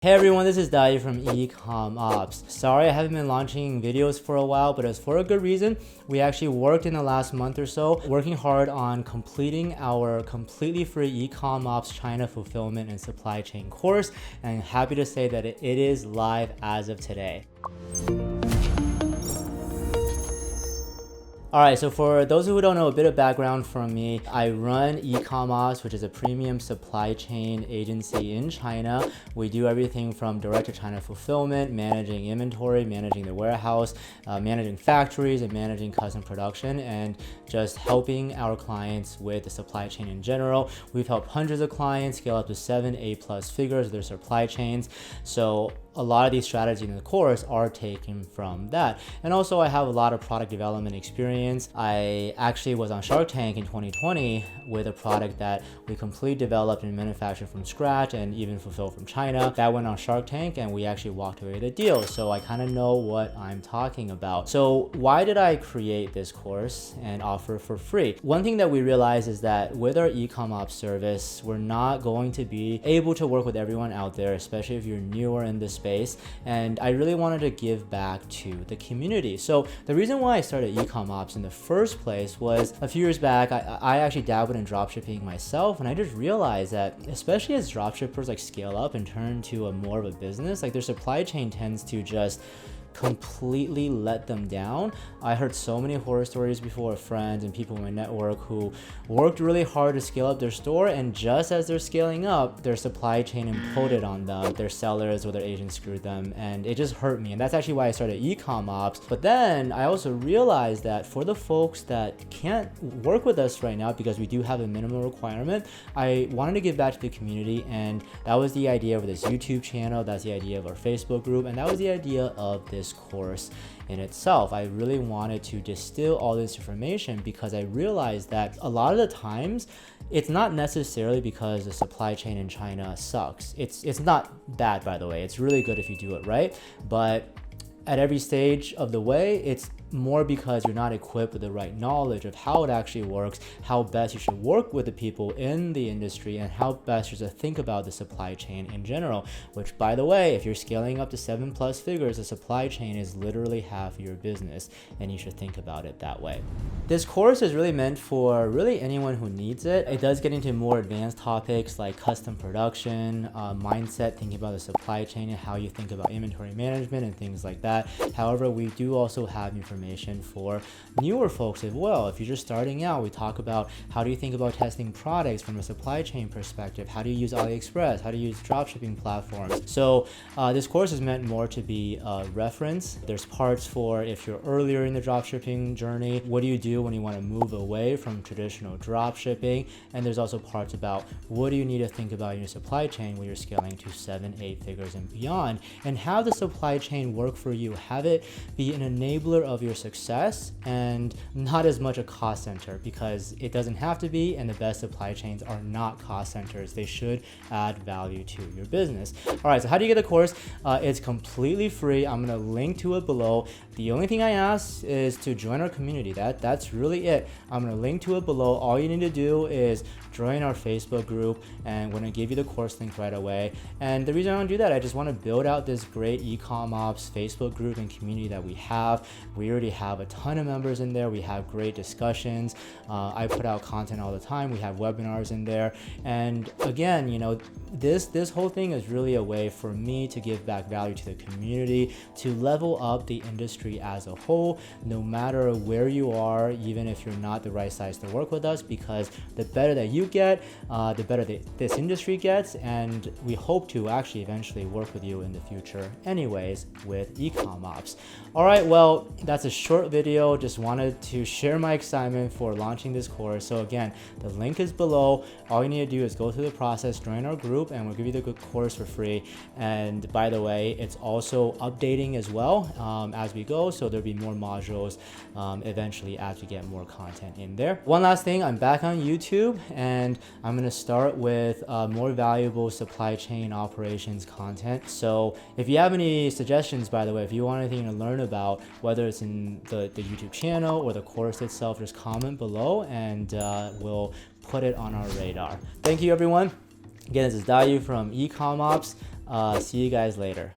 Hey everyone, this is Dayu from EcommOps. Sorry I haven't been launching videos for a while, but it's for a good reason. We actually worked in the last month or so, working hard on completing our completely free EcommOps China fulfillment and supply chain course, and I'm happy to say that it is live as of today. All right, so for those who don't know, a bit of background from me, I run EcommOps, which is a premium supply chain agency in China. We do everything from direct to China fulfillment, managing inventory, managing the warehouse, managing factories, and managing custom production, and just helping our clients with the supply chain in general. We've helped hundreds of clients scale up to 7, 8+ figures of their supply chains. So a lot of these strategies in the course are taken from that. And also I have a lot of product development experience. I actually was on Shark Tank in 2020 with a product that we completely developed and manufactured from scratch and even fulfilled from China. That went on Shark Tank and we actually walked away with a deal. So I kind of know what I'm talking about. So why did I create this course and offer for free? One thing that we realized is that with our EcommOps service, we're not going to be able to work with everyone out there, especially if you're newer in this space, and I really wanted to give back to the community. So the reason why I started EcommOps in the first place was a few years back, I actually dabbled in dropshipping myself, and I just realized that especially as dropshippers like scale up and turn to a more of a business, like their supply chain tends to just completely let them down. I heard so many horror stories before of friends and people in my network who worked really hard to scale up their store, and just as they're scaling up, their supply chain imploded on them, their sellers or their agents screwed them, and it just hurt me. And that's actually why I started EcommOps. But then I also realized that for the folks that can't work with us right now because we do have a minimum requirement, I wanted to give back to the community, and that was the idea of this YouTube channel, that's the idea of our Facebook group, and that was the idea of this course in itself. I really wanted to distill all this information because I realized that a lot of the times it's not necessarily because the supply chain in China sucks. It's not bad, by the way. It's really good if you do it right, but at every stage of the way, it's more because you're not equipped with the right knowledge of how it actually works, how best you should work with the people in the industry, and how best you should think about the supply chain in general, which, by the way, if you're scaling up to 7+ figures, the supply chain is literally half your business, and you should think about it that way. This course is really meant for really anyone who needs it. It does get into more advanced topics like custom production, mindset, thinking about the supply chain and how you think about inventory management and things like that. However, we do also have information for newer folks as well. If you're just starting out, we talk about how do you think about testing products from a supply chain perspective, how do you use Aliexpress, how to use dropshipping platforms. So this course is meant more to be a reference. There's parts for if you're earlier in the dropshipping journey, what do you do when you want to move away from traditional dropshipping, and there's also parts about what do you need to think about in your supply chain when you're scaling to 7, 8 figures and beyond, and have the supply chain work for you, have it be an enabler of your success and not as much a cost center, because it doesn't have to be, and the best supply chains are not cost centers. They should add value to your business. All right, so how do you get the course? It's completely free. I'm gonna link to it below. The only thing I ask is to join our community. That's really it. I'm gonna link to it below. All you need to do is join our Facebook group, and we're gonna give you the course link right away. And the reason I want to do that, I just want to build out this great EcommOps Facebook group and community that we have. We already have a ton of members in there. We have great discussions. I put out content all the time. We have webinars in there. And again, you know, this whole thing is really a way for me to give back value to the community, to level up the industry as a whole, no matter where you are, even if you're not the right size to work with us, because the better that you get, the better this industry gets, and we hope to actually eventually work with you in the future anyways with EcommOps. All right, well, that's a short video. Just wanted to share my excitement for launching this course. So again, the link is below. All you need to do is go through the process, join our group, and we'll give you the course for free. And by the way, it's also updating as well as we go, so there'll be more modules eventually as we get more content in there. One last thing, I'm back on YouTube, and I'm going to start with more valuable supply chain operations content. So if you have any suggestions, by the way, if you want anything to learn about, whether it's in the YouTube channel or the course itself, just comment below, and we'll put it on our radar. Thank you, everyone. Again, this is Dayu from EcommOps. See you guys later.